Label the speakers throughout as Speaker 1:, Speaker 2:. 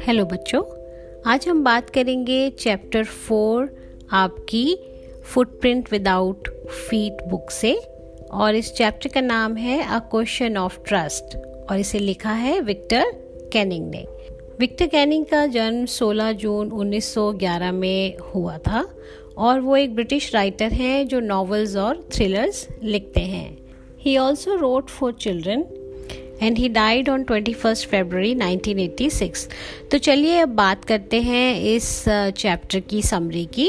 Speaker 1: Hello बच्चों, आज हम बात करेंगे चैप्टर 4 आपकी फुटप्रिंट विदाउट फीट बुक से। और इस चैप्टर का नाम है अ क्वेश्चन ऑफ ट्रस्ट और इसे लिखा है विक्टर कैनिंग ने। विक्टर कैनिंग का जन्म 16 जून 1911 में हुआ था और वो एक ब्रिटिश राइटर हैं जो नॉवेल्स और थ्रिलर्स लिखते हैं। He also wrote for children and he died on 21 फरवरी 1986। तो चलिए अब बात करते हैं इस चैप्टर की समरी की।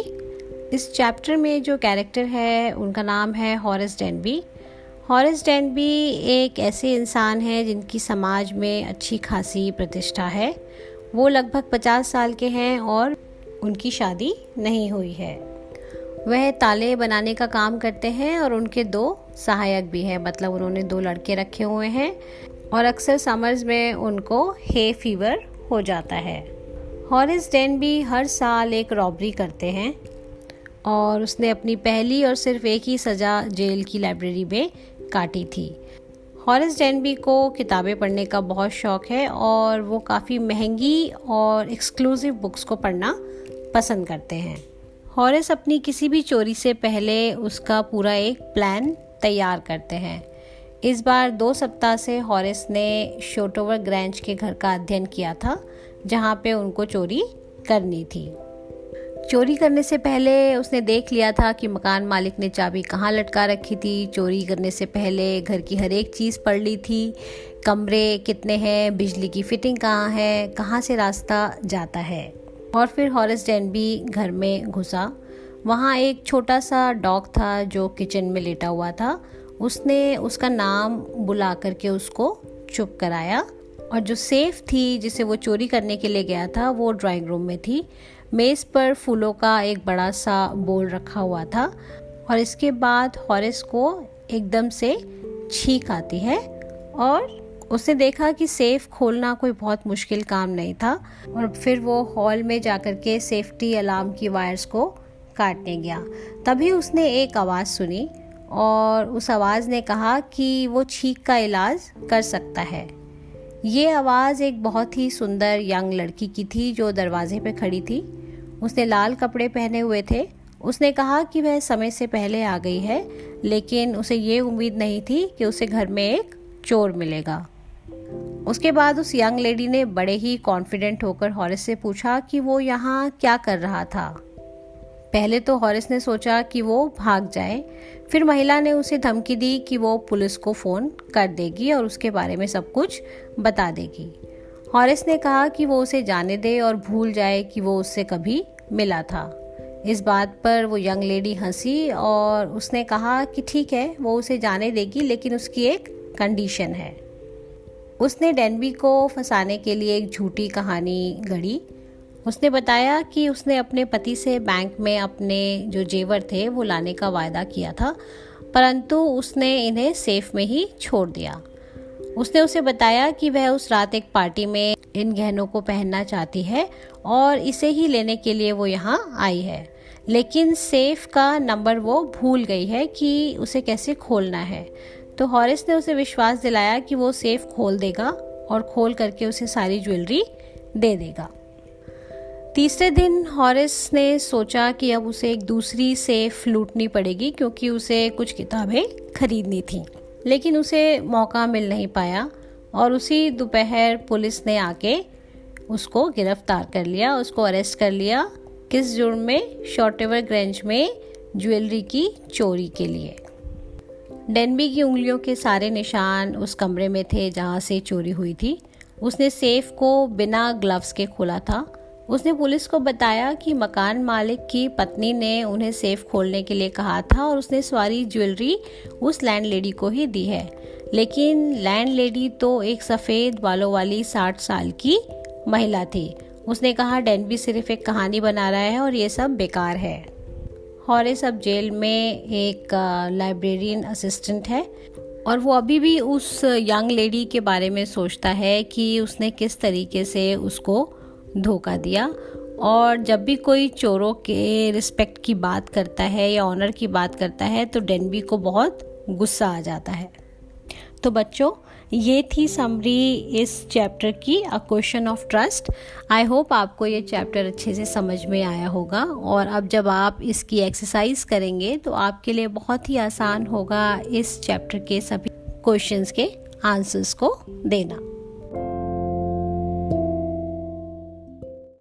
Speaker 1: इस चैप्टर में जो कैरेक्टर है उनका नाम है हॉरेस डेनबी। हॉरेस डेनबी एक ऐसे इंसान है जिनकी समाज में अच्छी खासी प्रतिष्ठा है। वो लगभग 50 साल के हैं और उनकी शादी नहीं हुई है। वह ताले बनाने का काम करते हैं और उनके 2 सहायक भी हैं, मतलब उन्होंने 2 लड़के रखे हुए हैं और अक्सर समर्स में उनको हे फीवर हो जाता है। हॉरेस डेनबी हर साल एक रॉबरी करते हैं और उसने अपनी पहली और सिर्फ एक ही सज़ा जेल की लाइब्रेरी में काटी थी। हॉरेस डेनबी को किताबें पढ़ने का बहुत शौक़ है और वो काफ़ी महंगी और एक्सक्लूसिव बुक्स को पढ़ना पसंद करते हैं। हॉरेस अपनी किसी भी चोरी से पहले उसका पूरा एक प्लान तैयार करते हैं। इस बार 2 सप्ताह से हॉरेस ने शोटोवर ग्रैंज के घर का अध्ययन किया था जहाँ पे उनको चोरी करनी थी। चोरी करने से पहले उसने देख लिया था कि मकान मालिक ने चाबी कहाँ लटका रखी थी। चोरी करने से पहले घर की हर एक चीज़ पढ़ ली थी, कमरे कितने हैं, बिजली की फिटिंग कहाँ है, कहाँ से रास्ता जाता है। और फिर हॉरेस डेनबी घर में घुसा। वहाँ एक छोटा सा डॉग था जो किचन में लेटा हुआ था। उसने उसका नाम बुला करके उसको चुप कराया और जो सेफ थी जिसे वो चोरी करने के लिए गया था वो ड्राइंग रूम में थी। मेज़ पर फूलों का एक बड़ा सा बोल रखा हुआ था और इसके बाद हॉरेस को एकदम से छींक आती है और उसने देखा कि सेफ खोलना कोई बहुत मुश्किल काम नहीं था। और फिर वो हॉल में जाकर के सेफ्टी अलार्म की वायर्स को काटने गया। तभी उसने एक आवाज़ सुनी और उस आवाज़ ने कहा कि वो छींक का इलाज कर सकता है। ये आवाज़ एक बहुत ही सुंदर यंग लड़की की थी जो दरवाजे पे खड़ी थी। उसने लाल कपड़े पहने हुए थे। उसने कहा कि वह समय से पहले आ गई है, लेकिन उसे ये उम्मीद नहीं थी कि उसे घर में एक चोर मिलेगा। उसके बाद उस यंग लेडी ने बड़े ही कॉन्फिडेंट होकर हॉरेस से पूछा कि वो यहाँ क्या कर रहा था। पहले तो हॉरेस ने सोचा कि वो भाग जाए, फिर महिला ने उसे धमकी दी कि वो पुलिस को फ़ोन कर देगी और उसके बारे में सब कुछ बता देगी। हॉरेस ने कहा कि वो उसे जाने दे और भूल जाए कि वो उससे कभी मिला था। इस बात पर वो यंग लेडी हंसी और उसने कहा कि ठीक है, वो उसे जाने देगी, लेकिन उसकी एक कंडीशन है। उसने डेनबी को फंसाने के लिए एक झूठी कहानी गढ़ी। उसने बताया कि उसने अपने पति से बैंक में अपने जो जेवर थे वो लाने का वायदा किया था, परंतु उसने इन्हें सेफ में ही छोड़ दिया। उसने उसे बताया कि वह उस रात एक पार्टी में इन गहनों को पहनना चाहती है और इसे ही लेने के लिए वो यहाँ आई है, लेकिन सेफ का नंबर वो भूल गई है कि उसे कैसे खोलना है। तो हॉरेस ने उसे विश्वास दिलाया कि वो सेफ खोल देगा और खोल करके उसे सारी ज्वेलरी दे देगा। तीसरे दिन हॉरेस ने सोचा कि अब उसे एक दूसरी सेफ लूटनी पड़ेगी क्योंकि उसे कुछ किताबें खरीदनी थी, लेकिन उसे मौका मिल नहीं पाया और उसी दोपहर पुलिस ने आके उसको गिरफ्तार कर लिया। उसको अरेस्ट कर लिया। किस जुर्म में? शोटोवर ग्रैंज में ज्वेलरी की चोरी के लिए। डेनबी की उंगलियों के सारे निशान उस कमरे में थे जहाँ से चोरी हुई थी। उसने सेफ को बिना ग्लव्स के खोला था। उसने पुलिस को बताया कि मकान मालिक की पत्नी ने उन्हें सेफ खोलने के लिए कहा था और उसने सारी ज्वेलरी उस लैंडलेडी को ही दी है, लेकिन लैंडलेडी तो एक सफ़ेद बालों वाली 60 साल की महिला थी। उसने कहा डेनबी सिर्फ एक कहानी बना रहा है और ये सब बेकार है। हॉरेस अब जेल में एक लाइब्रेरियन असिस्टेंट है और वो अभी भी उस यंग लेडी के बारे में सोचता है कि उसने किस तरीके से उसको धोखा दिया। और जब भी कोई चोरों के रिस्पेक्ट की बात करता है या ऑनर की बात करता है तो डेनबी को बहुत गुस्सा आ जाता है। तो बच्चों, ये थी समरी इस चैप्टर की, a question of trust. I hope आपको ये चैप्टर अच्छे से समझ में आया होगा, और अब जब आप इसकी एक्सरसाइज करेंगे तो आपके लिए बहुत ही आसान होगा इस चैप्टर के सभी क्वेश्चंस के आंसर्स को देना।